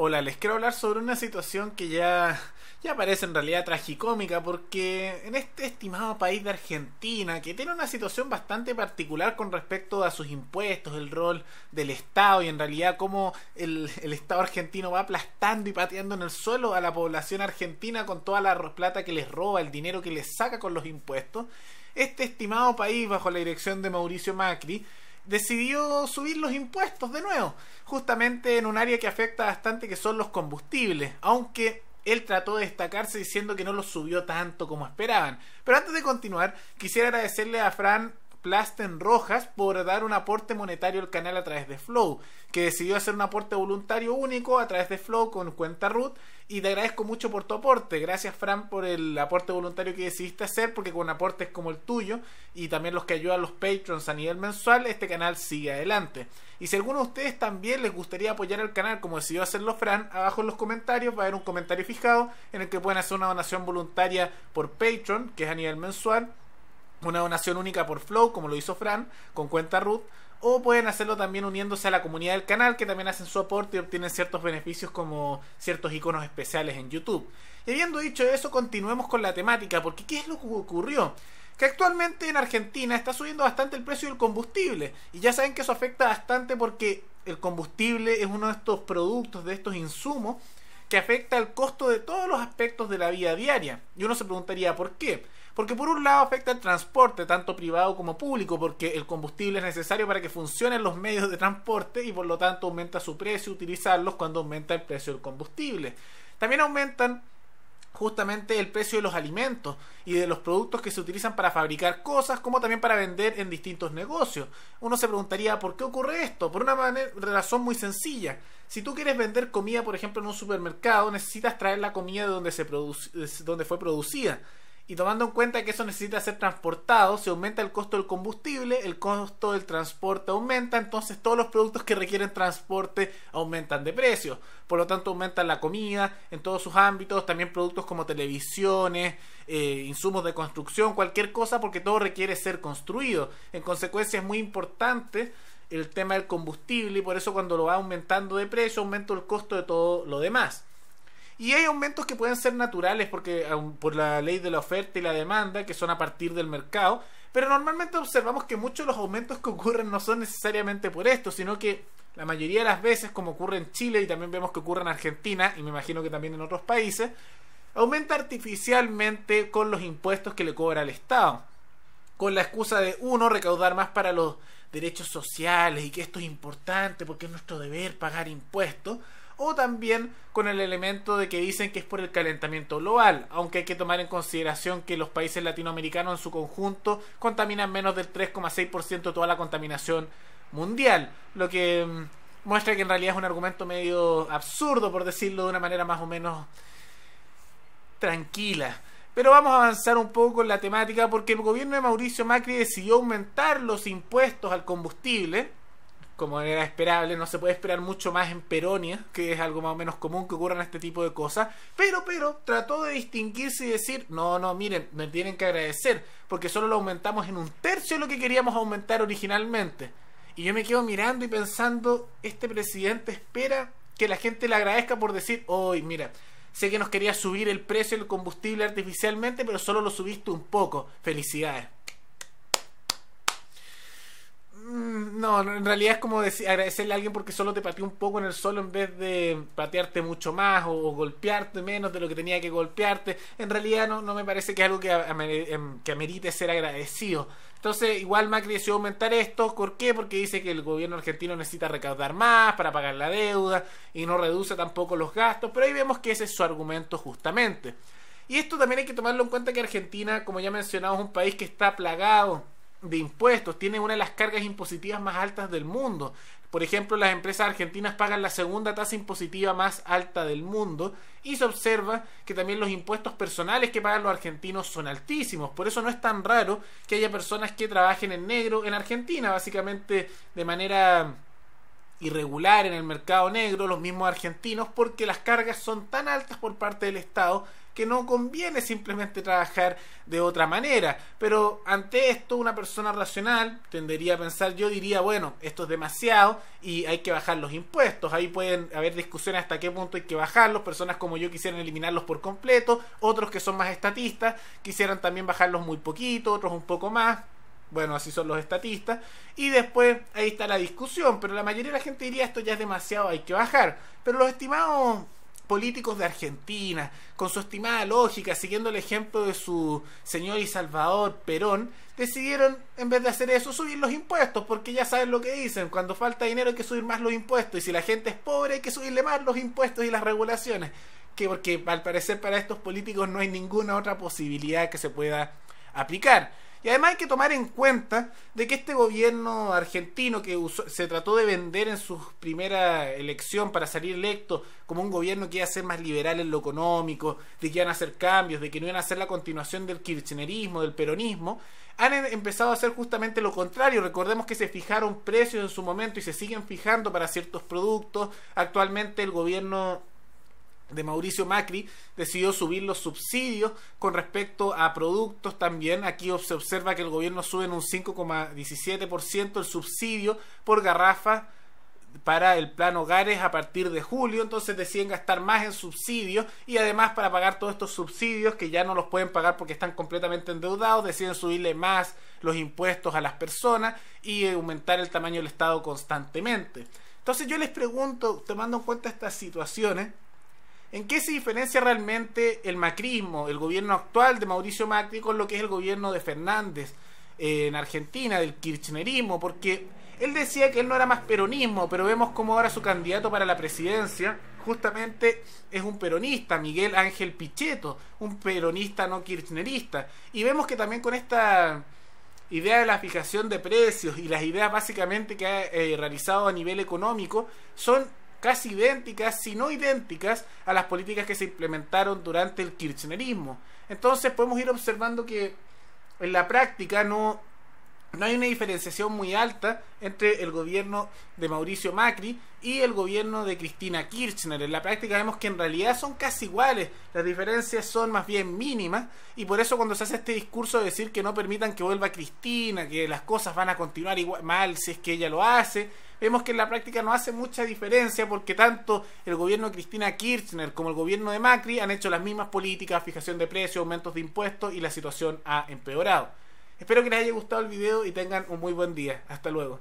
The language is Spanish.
Hola, les quiero hablar sobre una situación que ya parece en realidad tragicómica, porque en este estimado país de Argentina, que tiene una situación bastante particular con respecto a sus impuestos, el rol del Estado y en realidad cómo el Estado argentino va aplastando y pateando en el suelo a la población argentina con toda la plata que les roba, el dinero que les saca con los impuestos. Este estimado país, bajo la dirección de Mauricio Macri, decidió subir los impuestos de nuevo, justamente en un área que afecta bastante, que son los combustibles, aunque él trató de destacarse diciendo que no los subió tanto como esperaban. Pero antes de continuar, quisiera agradecerle a Fran Plasten Rojas por dar un aporte monetario al canal a través de Flow, que decidió hacer un aporte voluntario único a través de Flow con cuenta root, y te agradezco mucho por tu aporte. Gracias, Fran, por el aporte voluntario que decidiste hacer, porque con aportes como el tuyo y también los que ayudan a los patrons a nivel mensual, este canal sigue adelante. Y si a alguno de ustedes también les gustaría apoyar al canal como decidió hacerlo Fran, abajo en los comentarios va a haber un comentario fijado en el que pueden hacer una donación voluntaria por Patreon, que es a nivel mensual, una donación única por Flow, como lo hizo Fran, con cuenta root, o pueden hacerlo también uniéndose a la comunidad del canal, que también hacen su aporte y obtienen ciertos beneficios como ciertos iconos especiales en YouTube. Y habiendo dicho eso, continuemos con la temática, porque ¿qué es lo que ocurrió? Que actualmente en Argentina está subiendo bastante el precio del combustible, y ya saben que eso afecta bastante porque el combustible es uno de estos productos, de estos insumos, que afecta el costo de todos los aspectos de la vida diaria. Y uno se preguntaría ¿por qué? Porque por un lado afecta el transporte, tanto privado como público, porque el combustible es necesario para que funcionen los medios de transporte y por lo tanto aumenta su precio utilizarlos cuando aumenta el precio del combustible. También aumentan justamente el precio de los alimentos y de los productos que se utilizan para fabricar cosas, como también para vender en distintos negocios. Uno se preguntaría ¿por qué ocurre esto? Por una razón muy sencilla. Si tú quieres vender comida, por ejemplo, en un supermercado, necesitas traer la comida de donde fue producida. Y tomando en cuenta que eso necesita ser transportado, se aumenta el costo del combustible, el costo del transporte aumenta, entonces todos los productos que requieren transporte aumentan de precio. Por lo tanto, aumentan la comida en todos sus ámbitos, también productos como televisiones, insumos de construcción, cualquier cosa, porque todo requiere ser construido. En consecuencia, es muy importante el tema del combustible y por eso cuando lo va aumentando de precio, aumenta el costo de todo lo demás. Y hay aumentos que pueden ser naturales porque por la ley de la oferta y la demanda, que son a partir del mercado, pero normalmente observamos que muchos de los aumentos que ocurren no son necesariamente por esto, sino que la mayoría de las veces, como ocurre en Chile y también vemos que ocurre en Argentina, y me imagino que también en otros países, aumenta artificialmente con los impuestos que le cobra el Estado, con la excusa de uno, recaudar más para los derechos sociales y que esto es importante porque es nuestro deber pagar impuestos, o también con el elemento de que dicen que es por el calentamiento global, aunque hay que tomar en consideración que los países latinoamericanos en su conjunto contaminan menos del 3,6% de toda la contaminación mundial, lo que muestra que en realidad es un argumento medio absurdo, por decirlo de una manera más o menos tranquila. Pero vamos a avanzar un poco en la temática, porque el gobierno de Mauricio Macri decidió aumentar los impuestos al combustible. Como era esperable, no se puede esperar mucho más en Peronia, que es algo más o menos común que ocurran este tipo de cosas, pero trató de distinguirse y decir, no, miren, me tienen que agradecer, porque solo lo aumentamos en un tercio de lo que queríamos aumentar originalmente. Y yo me quedo mirando y pensando, este presidente espera que la gente le agradezca por decir, hoy mira, sé que nos quería subir el precio del combustible artificialmente, pero solo lo subiste un poco, felicidades. No, en realidad es como agradecerle a alguien porque solo te pateó un poco en el suelo en vez de patearte mucho más o golpearte menos de lo que tenía que golpearte. En realidad no me parece que es algo que amerite ser agradecido. Entonces igual Macri decidió aumentar esto. ¿Por qué? Porque dice que el gobierno argentino necesita recaudar más para pagar la deuda y no reduce tampoco los gastos, pero ahí vemos que ese es su argumento justamente. Y esto también hay que tomarlo en cuenta, que Argentina, como ya mencionamos, es un país que está plagado de impuestos, tiene una de las cargas impositivas más altas del mundo. Por ejemplo, las empresas argentinas pagan la segunda tasa impositiva más alta del mundo, y se observa que también los impuestos personales que pagan los argentinos son altísimos. Por eso no es tan raro que haya personas que trabajen en negro en Argentina, básicamente de manera irregular en el mercado negro, los mismos argentinos, porque las cargas son tan altas por parte del Estado que no conviene simplemente trabajar de otra manera. Pero ante esto una persona racional tendería a pensar, yo diría, bueno, esto es demasiado y hay que bajar los impuestos. Ahí pueden haber discusiones hasta qué punto hay que bajarlos. Personas como yo quisieran eliminarlos por completo, otros que son más estatistas quisieran también bajarlos muy poquito, otros un poco más. Bueno, así son los estatistas. Y después ahí está la discusión. Pero la mayoría de la gente diría esto ya es demasiado, hay que bajar. Pero los estimados políticos de Argentina, con su estimada lógica, siguiendo el ejemplo de su señor y salvador Perón, decidieron, en vez de hacer eso, subir los impuestos. Porque ya saben lo que dicen: cuando falta dinero hay que subir más los impuestos. Y si la gente es pobre hay que subirle más los impuestos y las regulaciones. Porque al parecer para estos políticos no hay ninguna otra posibilidad que se pueda aplicar. Y además hay que tomar en cuenta de que este gobierno argentino que se trató de vender en su primera elección para salir electo como un gobierno que iba a ser más liberal en lo económico, de que iban a hacer cambios, de que no iban a hacer la continuación del kirchnerismo, del peronismo, han empezado a hacer justamente lo contrario. Recordemos que se fijaron precios en su momento y se siguen fijando para ciertos productos. Actualmente el gobierno de Mauricio Macri decidió subir los subsidios con respecto a productos también. Aquí se observa que el gobierno sube en un 5,17% el subsidio por garrafa para el plan hogares a partir de julio. Entonces deciden gastar más en subsidios y además para pagar todos estos subsidios que ya no los pueden pagar porque están completamente endeudados, deciden subirle más los impuestos a las personas y aumentar el tamaño del Estado constantemente. Entonces yo les pregunto, tomando en cuenta estas situaciones, ¿en qué se diferencia realmente el macrismo, el gobierno actual de Mauricio Macri, con lo que es el gobierno de Fernández en Argentina, del kirchnerismo? Porque él decía que él no era más peronismo, pero vemos como ahora su candidato para la presidencia justamente es un peronista, Miguel Ángel Pichetto, un peronista no kirchnerista. Y vemos que también con esta idea de la fijación de precios y las ideas básicamente que ha realizado a nivel económico son casi idénticas, si no idénticas, a las políticas que se implementaron durante el kirchnerismo. Entonces podemos ir observando que en la práctica no hay una diferenciación muy alta entre el gobierno de Mauricio Macri y el gobierno de Cristina Kirchner. En la práctica vemos que en realidad son casi iguales, las diferencias son más bien mínimas, y por eso cuando se hace este discurso de decir que no permitan que vuelva Cristina, que las cosas van a continuar igual, mal si es que ella lo hace, vemos que en la práctica no hace mucha diferencia, porque tanto el gobierno de Cristina Kirchner como el gobierno de Macri han hecho las mismas políticas, fijación de precios, aumentos de impuestos, y la situación ha empeorado. Espero que les haya gustado el video y tengan un muy buen día. Hasta luego.